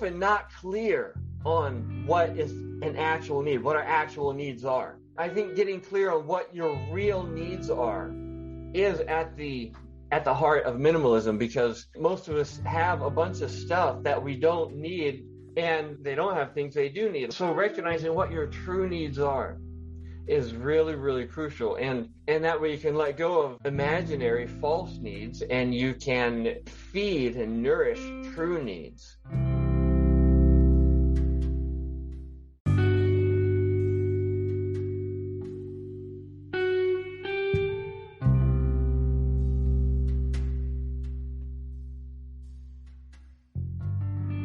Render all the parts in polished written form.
often not clear on what is an actual need, what our actual needs are. I think getting clear on what your real needs are is at the heart of minimalism, because most of us have a bunch of stuff that we don't need, and they don't have things they do need. So recognizing what your true needs are is really, really crucial. And that way you can let go of imaginary false needs, and you can feed and nourish true needs.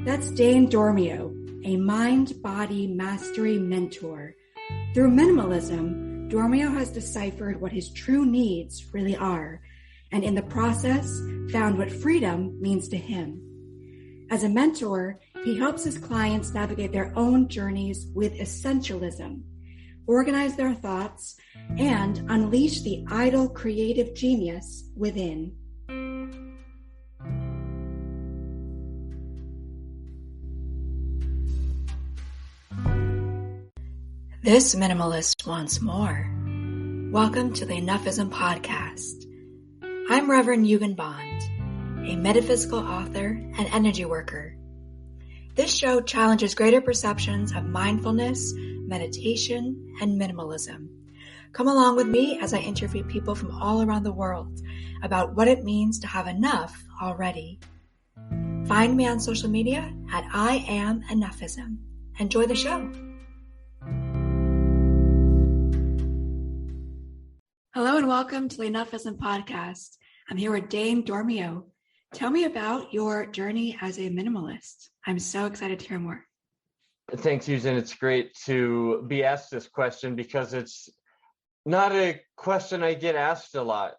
That's Dane Dormio, a mind-body mastery mentor. Through minimalism, Dormio has deciphered what his true needs really are, and in the process, found what freedom means to him. As a mentor, he helps his clients navigate their own journeys with essentialism, organize their thoughts, and unleash the idle creative genius within. This minimalist wants more. Welcome to the Enough-ism podcast. I'm Reverend Eugen Bond, a metaphysical author and energy worker. This show challenges greater perceptions of mindfulness, meditation, and minimalism. Come along with me as I interview people from all around the world about what it means to have enough already. Find me on social media at I Am Enough-ism. Enjoy the show. Hello and welcome to the Enough-ism podcast. I'm here with Dane Dormio. Tell me about your journey as a minimalist. I'm so excited to hear more. Thanks, Susan. It's great to be asked this question because it's not a question I get asked a lot.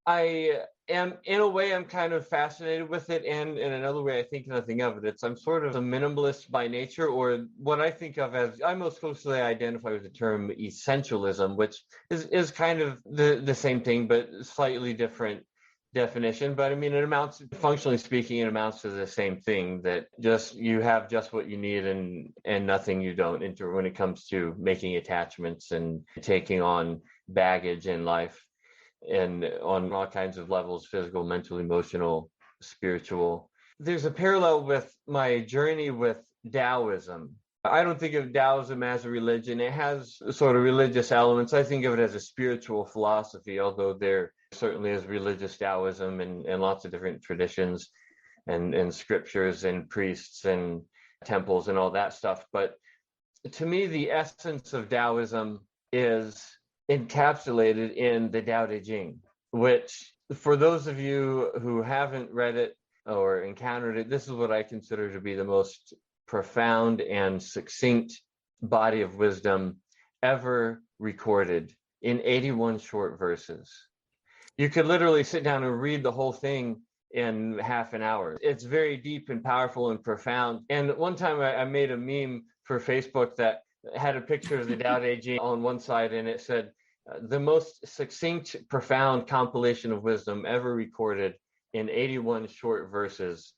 I am, in a way, I'm kind of fascinated with it, and in another way, I think nothing of it. I'm sort of a minimalist by nature, or what I think of as, I most closely identify with the term essentialism, which is kind of the same thing, but slightly different definition. But I mean, functionally speaking, it amounts to the same thing, that just you have just what you need and nothing you don't when it comes to making attachments and taking on baggage in life. And on all kinds of levels, physical, mental, emotional, spiritual. There's a parallel with my journey with Taoism. I don't think of Taoism as a religion. It has sort of religious elements. I think of it as a spiritual philosophy, although there certainly is religious Taoism and lots of different traditions and scriptures and priests and temples and all that stuff. But to me, the essence of Taoism is encapsulated in the Tao Te Ching, which, for those of you who haven't read it or encountered it, this is what I consider to be the most profound and succinct body of wisdom ever recorded in 81 short verses. You could literally sit down and read the whole thing in half an hour. It's very deep and powerful and profound. And one time I made a meme for Facebook that had a picture of the Tao Te Ching on one side, and it said, the most succinct, profound compilation of wisdom ever recorded in 81 short verses.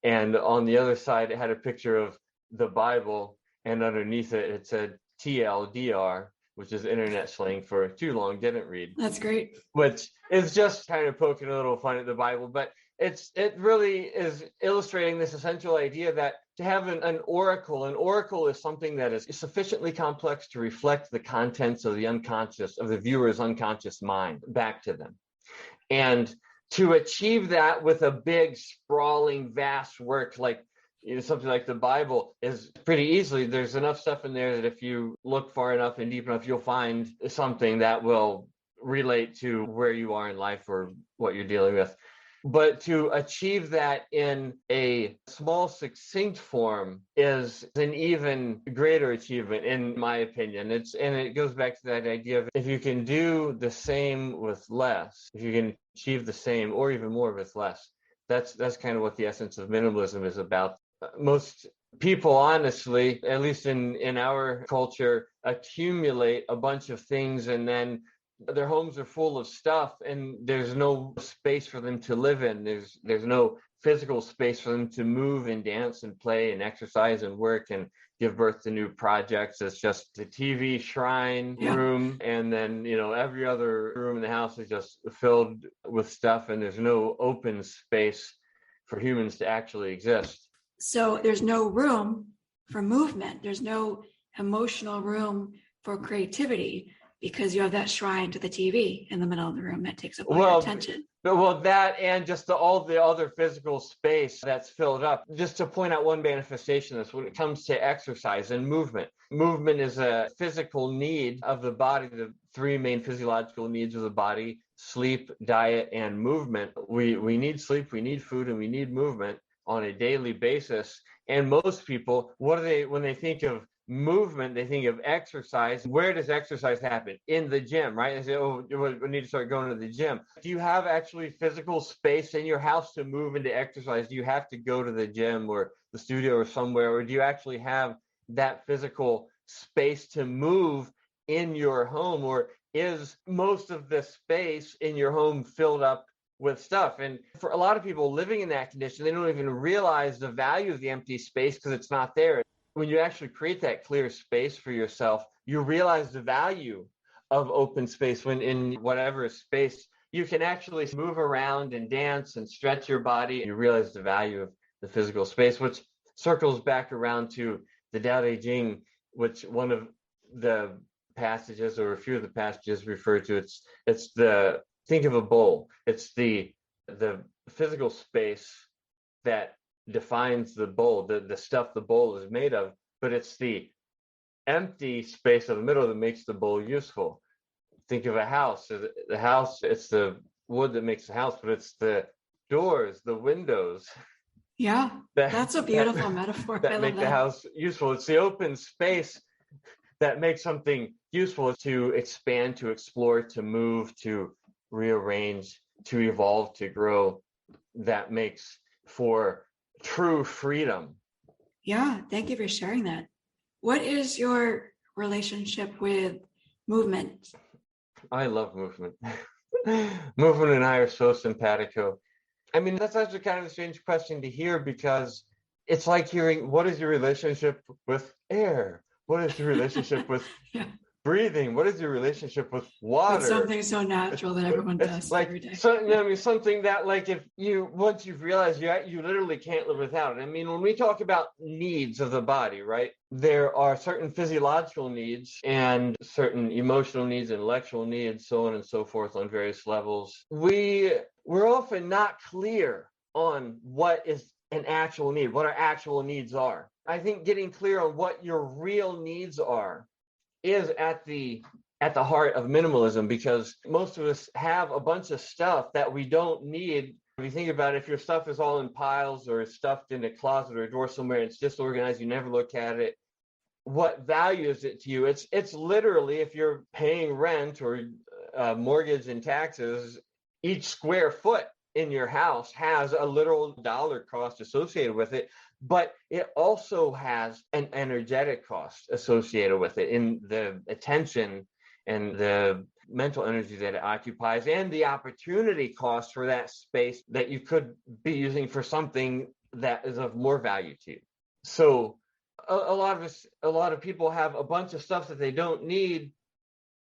And on the other side, it had a picture of the Bible, and underneath it, it said TLDR, which is internet slang for too long, didn't read. That's great. Which is just kind of poking a little fun at the Bible, but it really is illustrating this essential idea that to have an oracle is something that is sufficiently complex to reflect the contents of the unconscious, of the viewer's unconscious mind back to them. And to achieve that with a big, sprawling, vast work like something like the Bible is pretty easily. There's enough stuff in there that if you look far enough and deep enough, you'll find something that will relate to where you are in life or what you're dealing with. But to achieve that in a small, succinct form is an even greater achievement, in my opinion. And it goes back to that idea of, if you can do the same with less, if you can achieve the same or even more with less, that's kind of what the essence of minimalism is about. Most people, honestly, at least in our culture, accumulate a bunch of things and then their homes are full of stuff and there's no space for them to live in. There's no physical space for them to move and dance and play and exercise and work and give birth to new projects. It's just the TV shrine room, and then every other room in the house is just filled with stuff, and there's no open space for humans to actually exist. So there's no room for movement. There's no emotional room for creativity because you have that shrine to the TV in the middle of the room that takes up all your attention. Well, that and just all the other physical space that's filled up. Just to point out one manifestation of this, when it comes to exercise and movement. Movement is a physical need of the body, the three main physiological needs of the body: sleep, diet, and movement. We need sleep, we need food, and we need movement on a daily basis. And most people, when they think of movement, they think of exercise. Where does exercise happen? In the gym, right? They say, oh, we need to start going to the gym. Do you have actually physical space in your house to move and to exercise? Do you have to go to the gym or the studio or somewhere, or do you actually have that physical space to move in your home? Or is most of the space in your home filled up with stuff? And for a lot of people living in that condition, they don't even realize the value of the empty space because it's not there. When you actually create that clear space for yourself, you realize the value of open space. When in whatever space, you can actually move around and dance and stretch your body. You realize the value of the physical space, which circles back around to the Tao Te Ching, which one of the passages, or a few of the passages, refer to. Think of a bowl. It's the physical space that defines the bowl, the stuff the bowl is made of, but it's the empty space in the middle that makes the bowl useful. Think of a house. The house, it's the wood that makes the house, but it's the doors, the windows. Yeah, that's a beautiful metaphor. That make the house useful. It's the open space that makes something useful to expand, to explore, to move, to rearrange, to evolve, to grow. That makes for true freedom. Yeah, thank you for sharing that. What is your relationship with movement? I love movement. Movement and I are so simpatico. I mean, that's actually kind of a strange question to hear, because it's like hearing, what is your relationship with air? What is your relationship with breathing? What is your relationship with water? It's something so natural that everyone does every day. Something that, like, once you've realized you literally can't live without it. I mean, when we talk about needs of the body, right? There are certain physiological needs and certain emotional needs, intellectual needs, so on and so forth on various levels. We're often not clear on what is an actual need, what our actual needs are. I think getting clear on what your real needs are is at the heart of minimalism, because most of us have a bunch of stuff that we don't need. If you think about it, if your stuff is all in piles or stuffed in a closet or a drawer somewhere, it's disorganized, you never look at it, what value is it to you? It's literally, if you're paying rent or mortgage and taxes, each square foot in your house has a literal dollar cost associated with it, but it also has an energetic cost associated with it in the attention and the mental energy that it occupies, and the opportunity cost for that space that you could be using for something that is of more value to you. So a lot of people have a bunch of stuff that they don't need,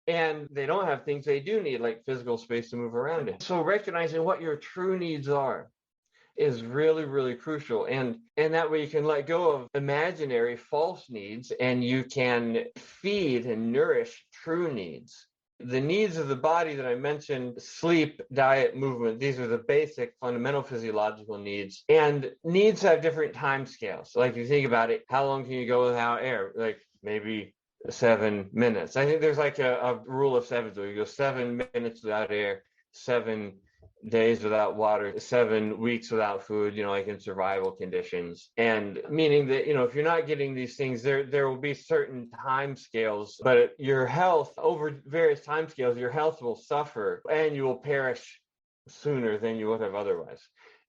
and they don't have things they do need, like physical space to move around in. So recognizing what your true needs are is really, really crucial. And that way you can let go of imaginary false needs, and you can feed and nourish true needs. The needs of the body that I mentioned: sleep, diet, movement, these are the basic fundamental physiological needs. And needs have different time scales. Like, if you think about it, how long can you go without air? Like maybe 7 minutes. I think there's like a rule of 7. So you go 7 minutes without air, 7 days without water, 7 weeks without food, like in survival conditions. And meaning that, if you're not getting these things, there will be certain time scales, but your health, over various time scales, your health will suffer and you will perish sooner than you would have otherwise.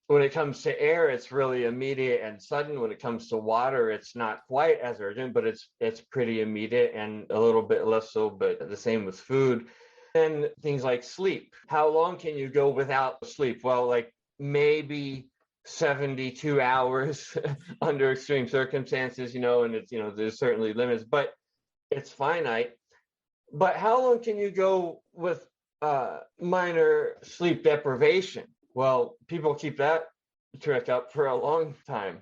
When it comes to air, it's really immediate and sudden. When it comes to water, it's not quite as urgent, but it's pretty immediate, and a little bit less so, but the same with food. Then things like sleep. How long can you go without sleep? Well, like maybe 72 hours under extreme circumstances, and it's, there's certainly limits, but it's finite. But how long can you go with minor sleep deprivation? Well, people keep that trick up for a long time,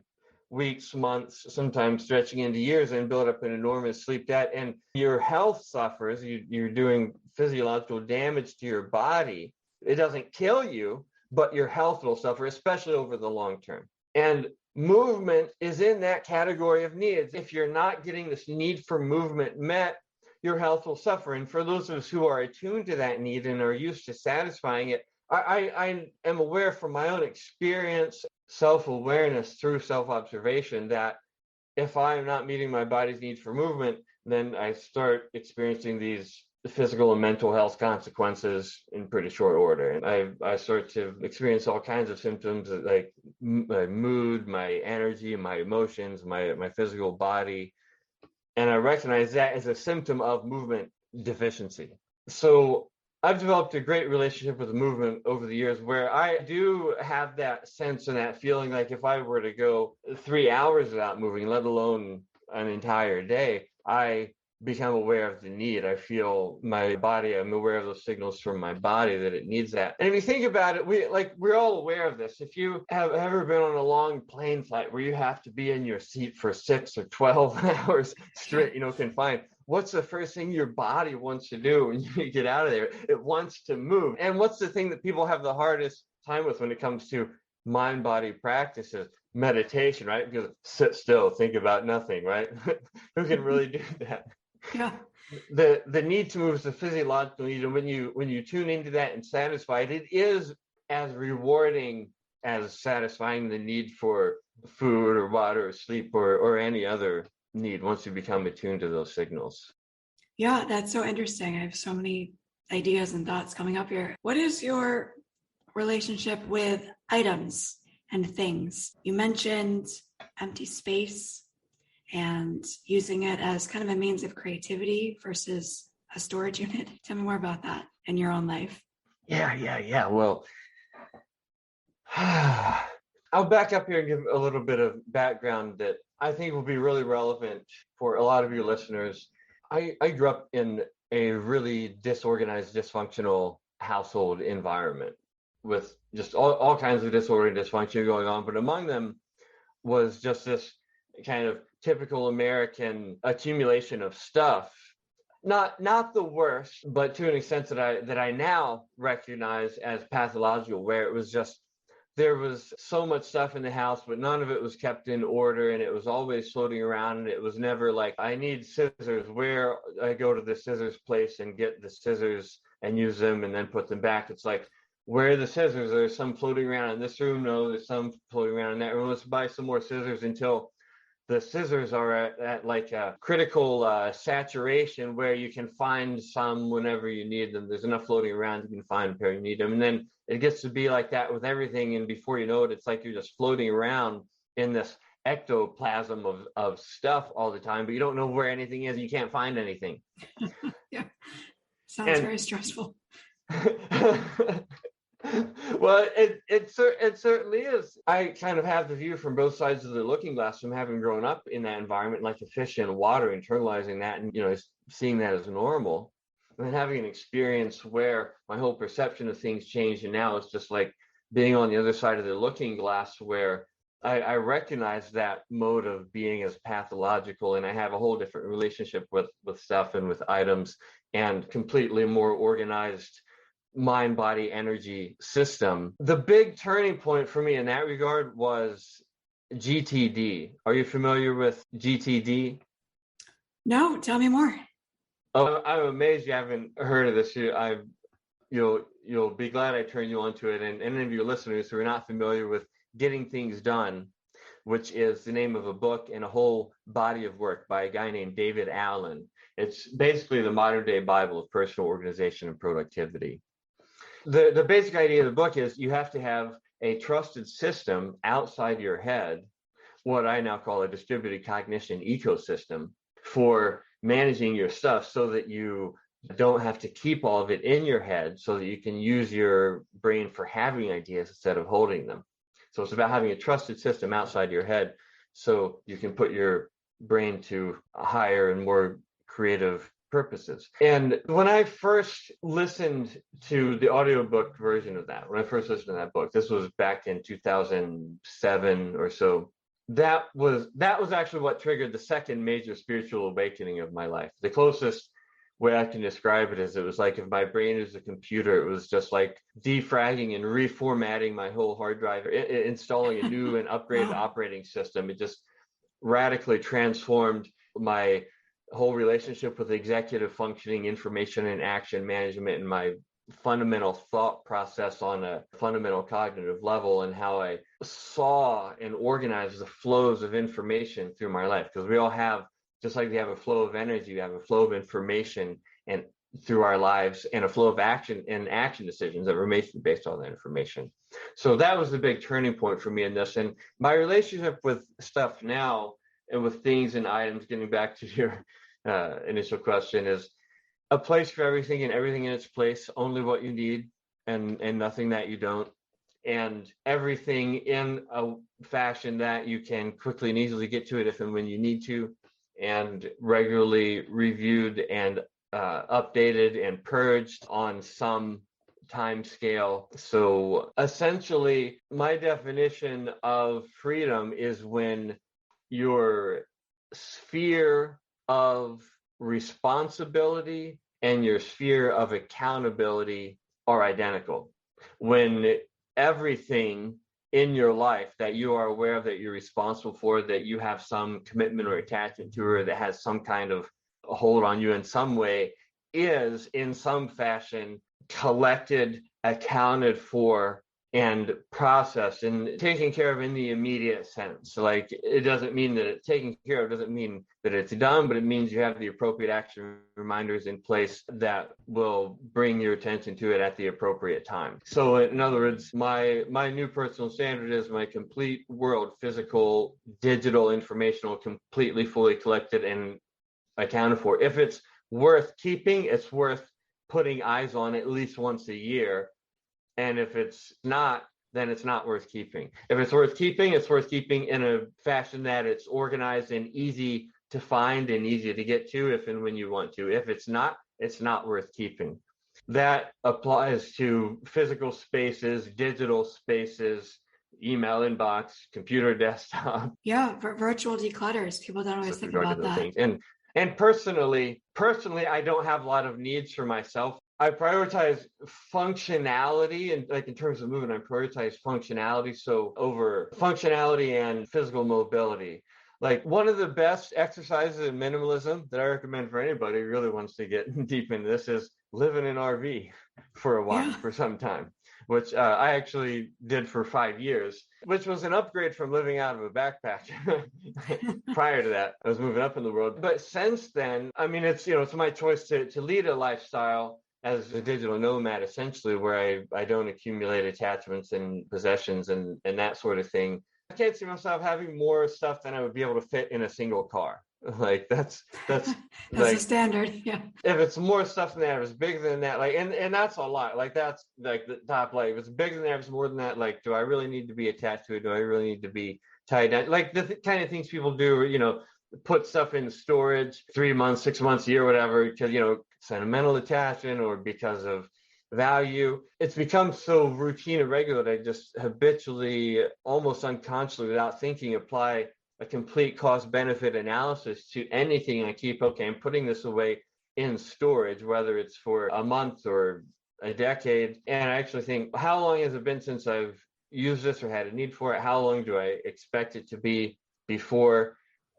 weeks, months, sometimes stretching into years, and build up an enormous sleep debt. And your health suffers. You're doing physiological damage to your body. It doesn't kill you, but your health will suffer, especially over the long term. And movement is in that category of needs. If you're not getting this need for movement met, your health will suffer. And for those of us who are attuned to that need and are used to satisfying it, I am aware from my own experience, self-awareness through self-observation, that if I'm not meeting my body's need for movement, then I start experiencing these physical and mental health consequences in pretty short order. And I start to experience all kinds of symptoms like my mood, my energy, my emotions, my physical body. And I recognize that as a symptom of movement deficiency. So I've developed a great relationship with the movement over the years, where I do have that sense and that feeling like if I were to go 3 hours without moving, let alone an entire day, I become aware of the need. I feel my body, I'm aware of those signals from my body that it needs that. And if you think about it, we're all aware of this. If you have ever been on a long plane flight where you have to be in your seat for 6 or 12 hours straight, confined, what's the first thing your body wants to do when you get out of there? It wants to move. And what's the thing that people have the hardest time with when it comes to mind-body practices? Meditation, right? Because sit still, think about nothing, right? Who can really do that? Yeah. The need to move is a physiological need, and when you tune into that and satisfy it, it is as rewarding as satisfying the need for food or water or sleep or any other need once you become attuned to those signals. Yeah, that's so interesting. I have so many ideas and thoughts coming up here. What is your relationship with items and things? You mentioned empty space and using it as kind of a means of creativity versus a storage unit. Tell me more about that in your own life. Yeah. Well, I'll back up here and give a little bit of background that I think will be really relevant for a lot of your listeners. I grew up in a really disorganized, dysfunctional household environment with just all kinds of disorder and dysfunction going on. But among them was just this kind of typical American accumulation of stuff. Not the worst, but to an extent that I now recognize as pathological, where it was just there was so much stuff in the house, but none of it was kept in order, and it was always floating around, and it was never like, I need scissors, where I go to the scissors place and get the scissors and use them and then put them back. It's like, where are the scissors? There's some floating around in this room. No, there's some floating around in that room. Let's buy some more scissors until the scissors are at like a critical saturation where you can find some whenever you need them. There's enough floating around, you can find a pair you need them. And then it gets to be like that with everything. And before you know it, it's like you're just floating around in this ectoplasm of stuff all the time, but you don't know where anything is. You can't find anything. Yeah. Sounds very stressful. Well, it certainly is. I kind of have the view from both sides of the looking glass, from having grown up in that environment, like a fish in water, internalizing that and seeing that as normal, and then having an experience where my whole perception of things changed, and now it's just like being on the other side of the looking glass, where I recognize that mode of being as pathological, and I have a whole different relationship with stuff and with items, and completely more organized mind body energy system. The big turning point for me in that regard was GTD. Are you familiar with GTD? No, tell me more. Oh, I'm amazed you haven't heard of this. You'll be glad I turned you onto it. And any of your listeners who are not familiar with Getting Things Done, which is the name of a book and a whole body of work by a guy named David Allen. It's basically the modern day Bible of personal organization and productivity. The basic idea of the book is you have to have a trusted system outside your head, what I now call a distributed cognition ecosystem, for managing your stuff, so that you don't have to keep all of it in your head so that you can use your brain for having ideas instead of holding them. So it's about having a trusted system outside your head so you can put your brain to higher and more creative purposes. And when I first listened to the audiobook version of that, when I first listened to that book, this was back in 2007 or so, that was actually what triggered the second major spiritual awakening of my life. The closest way I can describe it is it was like if my brain is a computer, it was just like defragging and reformatting my whole hard drive, installing a new and upgraded operating system. It just radically transformed my whole relationship with executive functioning, information and action management, and my fundamental thought process on a fundamental cognitive level, and how I saw and organized the flows of information through my life. Because we all have, just like we have a flow of energy, we have a flow of information and through our lives, and a flow of action and action decisions that were made based on that information. So that was the big turning point for me in this. And my relationship with stuff now and with things and items, getting back to your initial question, is a place for everything and everything in its place, only what you need and nothing that you don't, and everything in a fashion that you can quickly and easily get to it if and when you need to, and regularly reviewed and updated and purged on some time scale. So essentially, my definition of freedom is when your sphere of responsibility and your sphere of accountability are identical. When everything in your life that you are aware of, that you're responsible for, that you have some commitment or attachment to, or that has some kind of a hold on you in some way, is in some fashion collected, accounted for, and processed and taken care of in the immediate sense. Like, it doesn't mean that it's taken care of, doesn't mean that it's done, but it means you have the appropriate action reminders in place that will bring your attention to it at the appropriate time. So in other words, my new personal standard is my complete world, physical, digital, informational, completely fully collected and accounted for. If it's worth keeping, it's worth putting eyes on at least once a year. And if it's not, then it's not worth keeping. If it's worth keeping, it's worth keeping in a fashion that it's organized and easy to find and easy to get to if and when you want to. If it's not worth keeping. That applies to physical spaces, digital spaces, email inbox, computer desktop. Yeah, virtual declutters. People don't always think about that. Things. And personally, I don't have a lot of needs for myself. I prioritize functionality, and like in terms of movement, I prioritize functionality. So over functionality and physical mobility. Like, one of the best exercises in minimalism that I recommend for anybody who really wants to get deep into this is live in an RV for a while, for some time, which I actually did for 5 years, which was an upgrade from living out of a backpack. Prior to that, I was moving up in the world. But since then, I mean, it's my choice to lead a lifestyle as a digital nomad, essentially, where I don't accumulate attachments and possessions and that sort of thing. I can't see myself having more stuff than I would be able to fit in a single car. Like, that's that's like, the standard. Yeah. If it's more stuff than that, if it's bigger than that, like, and that's a lot. Like, that's like the top. Like, if it's bigger than that, if it's more than that, like, do I really need to be attached to it? Do I really need to be tied down? Like, the kind of things people do, put stuff in storage 3 months, 6 months, a year, whatever, because, sentimental attachment or because of value. It's become so routine and regular that I just habitually, almost unconsciously, without thinking, apply a complete cost benefit analysis to anything I keep. Okay, I'm putting this away in storage, whether it's for a month or a decade. And I actually think, how long has it been since I've used this or had a need for it? How long do I expect it to be before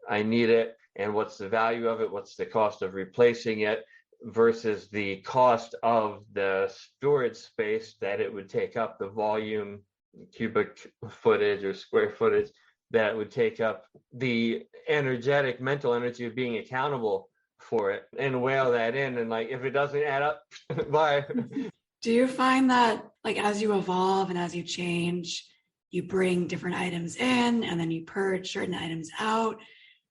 I need it? And what's the value of it? What's the cost of replacing it versus the cost of the storage space that it would take up, the volume, cubic footage or square footage that would take up, the energetic, mental energy of being accountable for it, and whale that in. And like, if it doesn't add up, bye. Do you find that, like, as you evolve and as you change, you bring different items in and then you purge certain items out?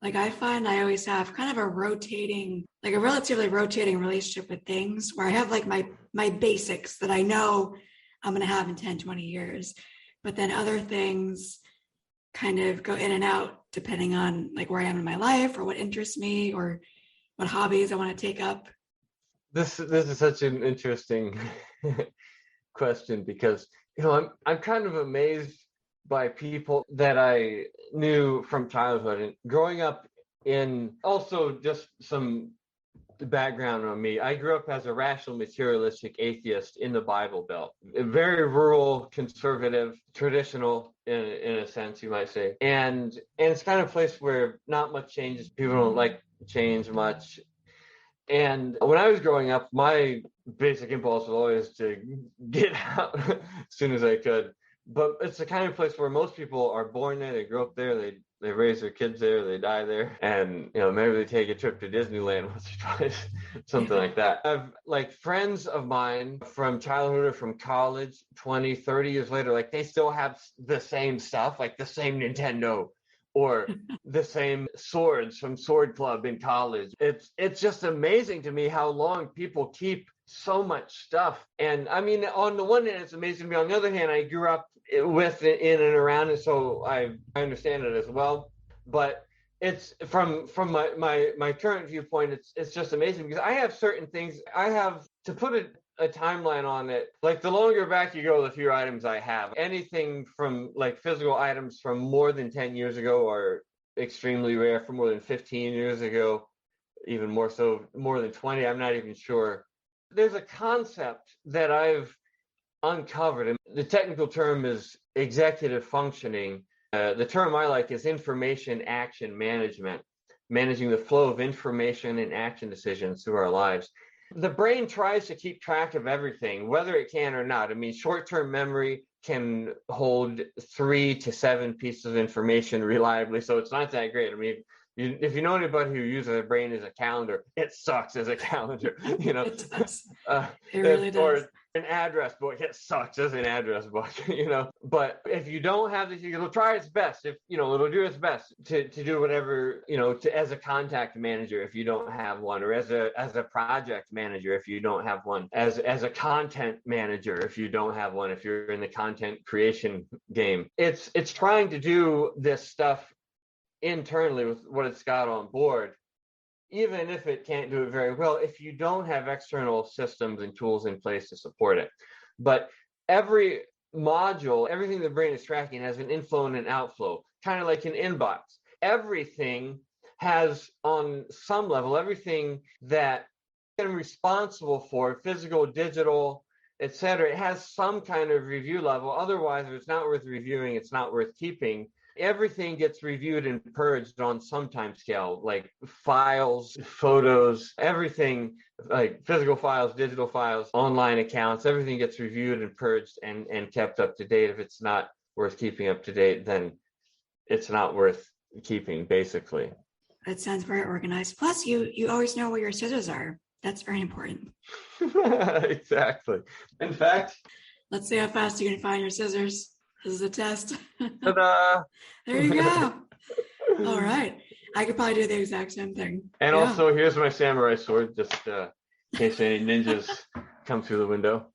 Like I find I always have kind of a relatively rotating relationship with things where I have like my basics that I know I'm going to have in 10, 20 years. But then other things kind of go in and out depending on like where I am in my life or what interests me or what hobbies I want to take up. This is such an interesting question because, I'm kind of amazed by people that I knew from childhood and growing up in. Also, just some background on me. I grew up as a rational materialistic atheist in the Bible Belt. Very rural, conservative, traditional in a sense, you might say. And it's kind of a place where not much changes. People don't like change much. And when I was growing up, my basic impulse was always to get out as soon as I could. But it's the kind of place where most people are born there, they grow up there, they raise their kids there, they die there, and maybe they take a trip to Disneyland once or twice, something like that. I've like friends of mine from childhood or from college, 20, 30 years later, like they still have the same stuff, like the same Nintendo or the same swords from Sword Club in college. It's just amazing to me how long people keep so much stuff. And I mean, on the one hand, it's amazing to me. On the other hand, I grew up with it in and around it, so I understand it as well. But it's from my current viewpoint, it's just amazing because I have certain things. I have to put a timeline on it. Like the longer back you go, the fewer items I have. Anything from like physical items from more than 10 years ago are extremely rare. From more than 15 years ago, even more so, more than 20, I'm not even sure. There's a concept that I've uncovered, and the technical term is executive functioning. The term I like is information action management, managing the flow of information and action decisions through our lives. The brain tries to keep track of everything, whether it can or not. I mean, short-term memory can hold 3 to 7 pieces of information reliably, so it's not that great. I mean, if you know anybody who uses their brain as a calendar, it sucks as a calendar. It does. It really does. Or an address book, it sucks as an address book. But if you don't have this, it'll try its best. If it'll do its best to do whatever, as a contact manager if you don't have one, or as a project manager if you don't have one, as a content manager if you don't have one, if you're in the content creation game. It's trying to do this stuff internally with what it's got on board, even if it can't do it very well, if you don't have external systems and tools in place to support it. But every module, everything the brain is tracking has an inflow and an outflow, kind of like an inbox. Everything has, on some level, everything that I'm responsible for, physical, digital, etc., it has some kind of review level. Otherwise, if it's not worth reviewing, it's not worth keeping. Everything gets reviewed and purged on some time scale, like files, photos, everything, like physical files, digital files, online accounts, everything gets reviewed and purged and kept up to date. If it's not worth keeping up to date, then it's not worth keeping, basically. That sounds very organized. Plus, you always know where your scissors are. That's very important. Exactly. In fact, let's see how fast you can find your scissors. This is a test. Ta-da! There you go. All right. I could probably do the exact same thing. And also, here's my samurai sword, just in case any ninjas come through the window.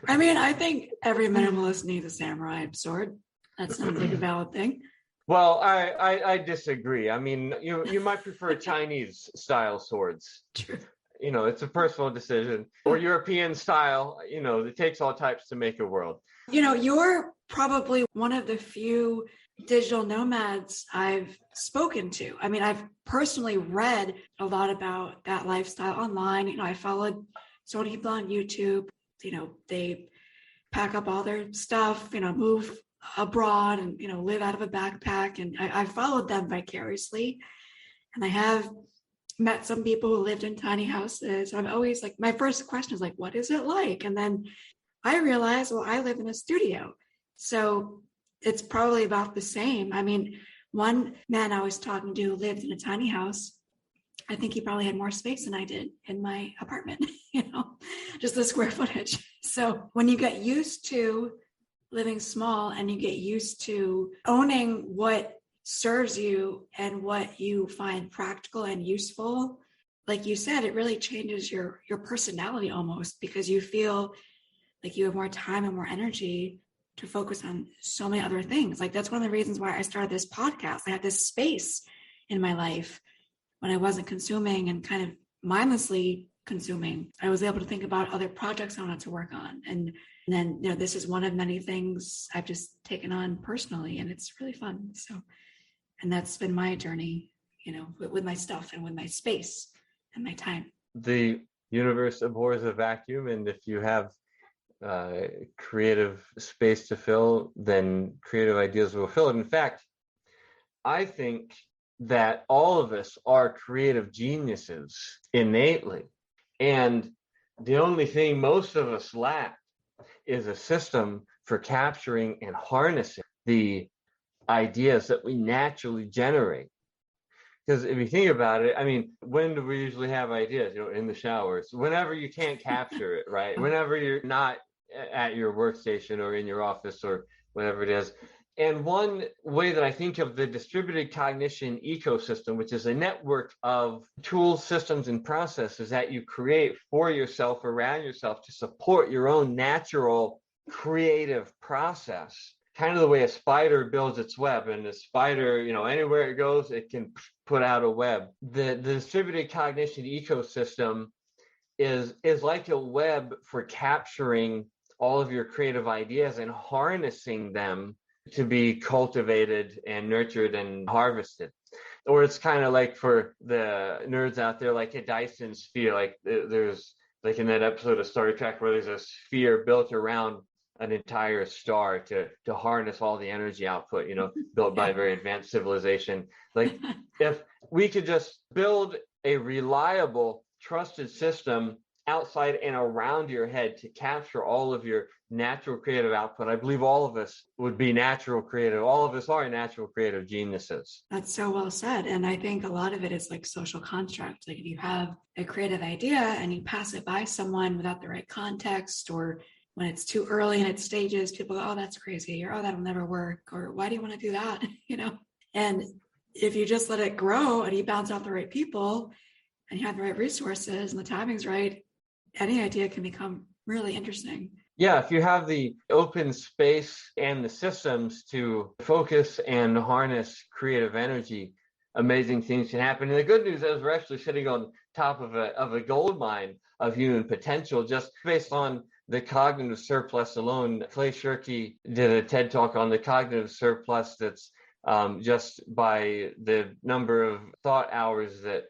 I mean, I think every minimalist needs a samurai sword. That sounds like a valid thing. Well, I disagree. I mean, you might prefer Chinese style swords. True. It's a personal decision. Or European style, it takes all types to make a world. You're probably one of the few digital nomads I've spoken to. I mean, I've personally read a lot about that lifestyle online. I followed so many people on YouTube. They pack up all their stuff, move abroad and, live out of a backpack. And I followed them vicariously. And I have met some people who lived in tiny houses. I'm always like, my first question is like, what is it like? And then I realized, well, I live in a studio. So it's probably about the same. I mean, one man I was talking to lived in a tiny house. I think he probably had more space than I did in my apartment, just the square footage. So when you get used to living small and you get used to owning what serves you and what you find practical and useful, like you said, it really changes your personality almost, because you feel like you have more time and more energy to focus on so many other things. Like that's one of the reasons why I started this podcast. I had this space in my life when I wasn't consuming and kind of mindlessly consuming. I was able to think about other projects I wanted to work on. And then, this is one of many things I've just taken on personally, and it's really fun. So, and that's been my journey, with my stuff and with my space and my time. The universe abhors a vacuum, and if you have creative space to fill, then creative ideas will fill it. In fact, I think that all of us are creative geniuses innately. And the only thing most of us lack is a system for capturing and harnessing the ideas that we naturally generate. Because if you think about it, I mean, when do we usually have ideas? In the showers, whenever you can't capture it, right? Whenever you're not at your workstation or in your office or whatever it is. And one way that I think of the distributed cognition ecosystem, which is a network of tools, systems, and processes that you create for yourself, around yourself, to support your own natural creative process. Kind of the way a spider builds its web, and the spider, anywhere it goes, it can put out a web. The distributed cognition ecosystem is like a web for capturing all of your creative ideas and harnessing them to be cultivated and nurtured and harvested. Or it's kind of like, for the nerds out there, like a Dyson sphere. Like there's, like in that episode of Star Trek where there's a sphere built around an entire star to harness all the energy output, built by a very advanced civilization. Like if we could just build a reliable, trusted system outside and around your head to capture all of your natural creative output, I believe all of us would be natural creative. All of us are natural creative geniuses. That's so well said. And I think a lot of it is like social construct. Like if you have a creative idea and you pass it by someone without the right context, or when it's too early in its stages, people go, oh, that's crazy, or oh, that'll never work, or why do you want to do that? And if you just let it grow and you bounce off the right people and you have the right resources and the timing's right, any idea can become really interesting. Yeah, if you have the open space and the systems to focus and harness creative energy, amazing things can happen. And the good news is we're actually sitting on top of a gold mine of human potential, just based on the cognitive surplus alone. Clay Shirky did a TED Talk on the cognitive surplus that's just by the number of thought hours that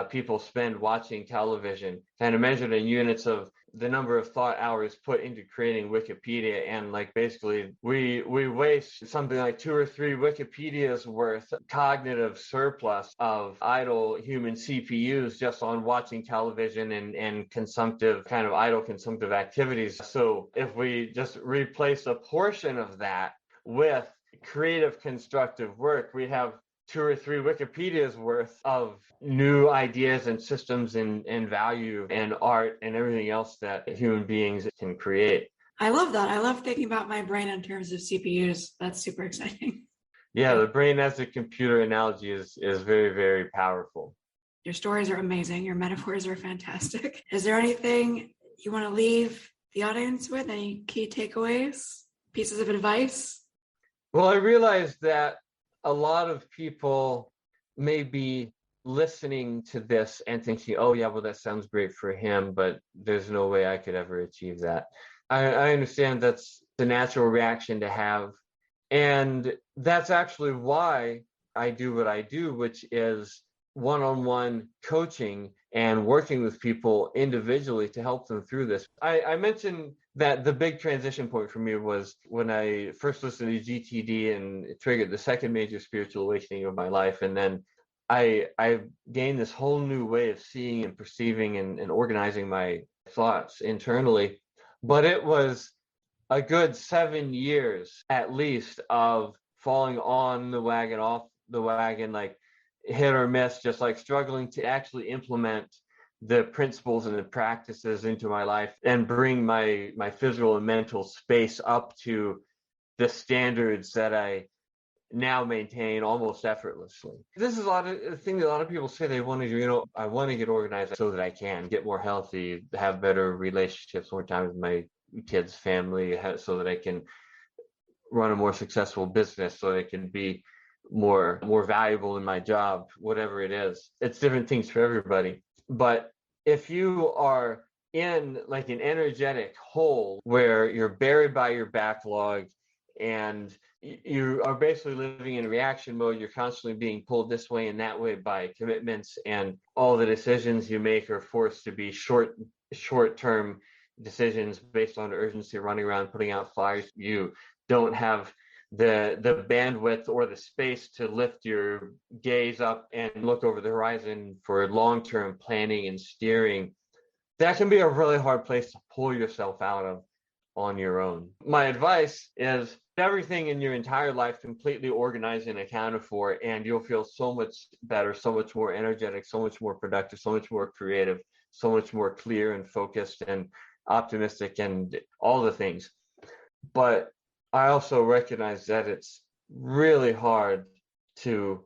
people spend watching television, kind of measured in units of the number of thought hours put into creating Wikipedia. And like basically we waste something like 2 or 3 Wikipedias worth cognitive surplus of idle human CPUs just on watching television and consumptive, kind of idle consumptive activities. So if we just replace a portion of that with creative constructive work, we have 2 or 3 Wikipedias worth of new ideas and systems and value and art and everything else that human beings can create. I love that. I love thinking about my brain in terms of CPUs. That's super exciting. Yeah, the brain as a computer analogy is very, very powerful. Your stories are amazing. Your metaphors are fantastic. Is there anything you want to leave the audience with? Any key takeaways, pieces of advice? Well, I realized that a lot of people may be listening to this and thinking, oh yeah, well, that sounds great for him, but there's no way I could ever achieve that. I understand that's the natural reaction to have. And that's actually why I do what I do, which is one-on-one coaching and working with people individually to help them through this. I mentioned that the big transition point for me was when I first listened to GTD, and it triggered the second major spiritual awakening of my life. And then I gained this whole new way of seeing and perceiving and organizing my thoughts internally. But it was a good 7 years at least of falling on the wagon, off the wagon, like hit or miss, just like struggling to actually implement the principles and the practices into my life and bring my physical and mental space up to the standards that I now maintain almost effortlessly. This is a thing that a lot of people say they want to do. I want to get organized so that I can get more healthy, have better relationships, more time with my kids, family, so that I can run a more successful business, so that I can be more valuable in my job, whatever it is. It's different things for everybody. But if you are in like an energetic hole where you're buried by your backlog and you are basically living in reaction mode, you're constantly being pulled this way and that way by commitments, and all the decisions you make are forced to be short-term decisions based on urgency, running around putting out fires. You don't have the bandwidth or the space to lift your gaze up and look over the horizon for long-term planning and steering. That can be a really hard place to pull yourself out of on your own. My advice is everything in your entire life completely organized and accounted for, and you'll feel so much better, so much more energetic, so much more productive, so much more creative, so much more clear and focused and optimistic and all the things. But I also recognize that it's really hard to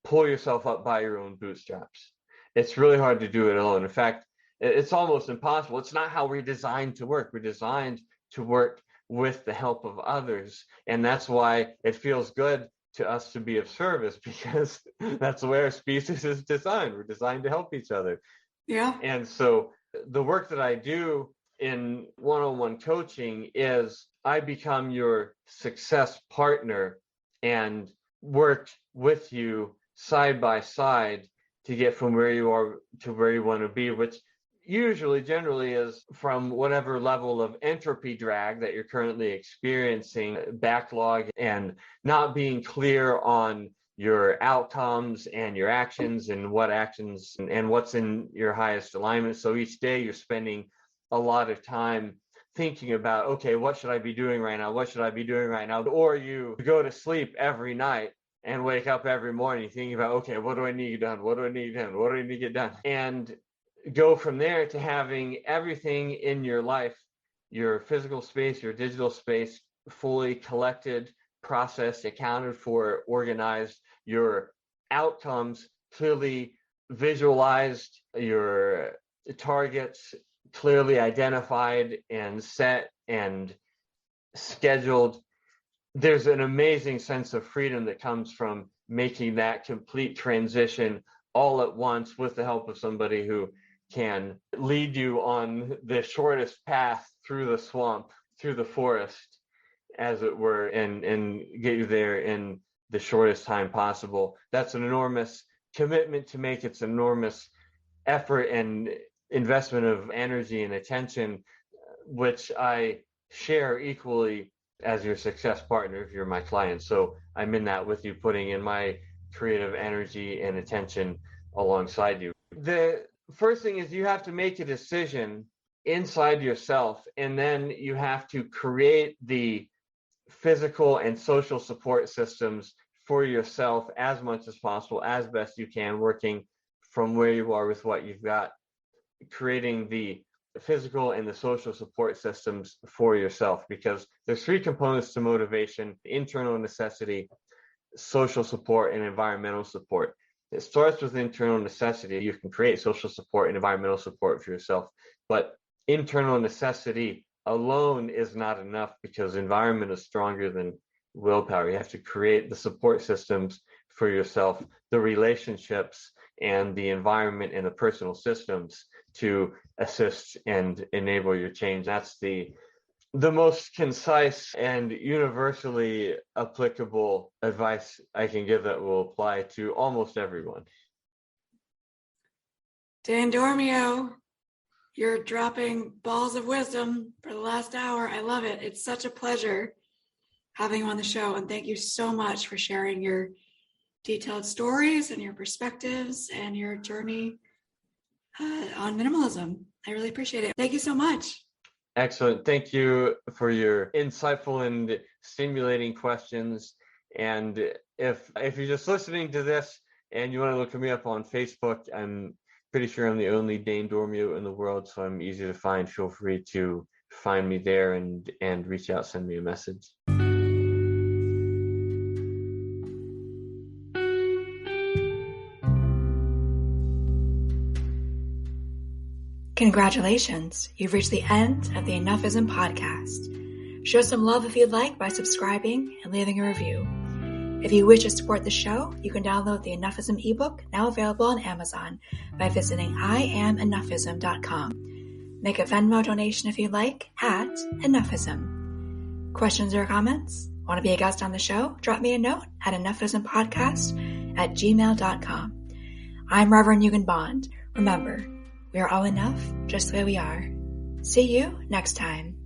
pull yourself up by your own bootstraps. It's really hard to do it alone. In fact, it's almost impossible. It's not how we're designed to work. We're designed to work with the help of others. And that's why it feels good to us to be of service, because that's the way our species is designed. We're designed to help each other. Yeah. And so the work that I do in one-on-one coaching is I become your success partner and work with you side by side to get from where you are to where you want to be, which generally is from whatever level of entropy drag that you're currently experiencing, backlog, and not being clear on your outcomes and your actions and what's in your highest alignment. So each day you're spending a lot of time thinking about, okay, what should I be doing right now? What should I be doing right now? Or you go to sleep every night and wake up every morning thinking about, okay, what do I need done? What do I need done? What do I need to get done? And go from there to having everything in your life, your physical space, your digital space, fully collected, processed, accounted for, organized, your outcomes clearly visualized, your targets clearly identified and set and scheduled. There's an amazing sense of freedom that comes from making that complete transition all at once with the help of somebody who can lead you on the shortest path through the swamp, through the forest, as it were, and get you there in the shortest time possible. That's an enormous commitment to make. It's an enormous effort and investment of energy and attention, which I share equally as your success partner if you're my client. So I'm in that with you, putting in my creative energy and attention alongside you. The first thing is you have to make a decision inside yourself, and then you have to create the physical and social support systems for yourself as much as possible, as best you can, working from where you are with what you've got, creating the physical and the social support systems for yourself, because there's three components to motivation: internal necessity, social support, and environmental support. It starts with internal necessity. You can create social support and environmental support for yourself, but internal necessity alone is not enough, because environment is stronger than willpower. You have to create the support systems for yourself, the relationships and the environment and the personal systems to assist and enable your change. That's the most concise and universally applicable advice I can give that will apply to almost everyone. Dane Dormio, you're dropping balls of wisdom for the last hour. I love it. It's such a pleasure having you on the show. And thank you so much for sharing your detailed stories and your perspectives and your journey on minimalism. I really appreciate it. Thank you so much. Excellent. Thank you for your insightful and stimulating questions. And if you're just listening to this and you want to look me up on Facebook, I'm pretty sure I'm the only Dane Dormio in the world, so I'm easy to find. Feel free to find me there and reach out, send me a message. Congratulations, you've reached the end of the Enough-ism podcast. Show some love if you'd like by subscribing and leaving a review. If you wish to support the show, you can download the Enough-ism ebook, now available on Amazon, by visiting IamEnough-ism.com. Make a Venmo donation if you'd like at Enough-ism. Questions or comments? Want to be a guest on the show? Drop me a note at enough-ism-podcast@gmail.com. I'm Reverend Eugen Bond. Remember, we are all enough just the way we are. See you next time.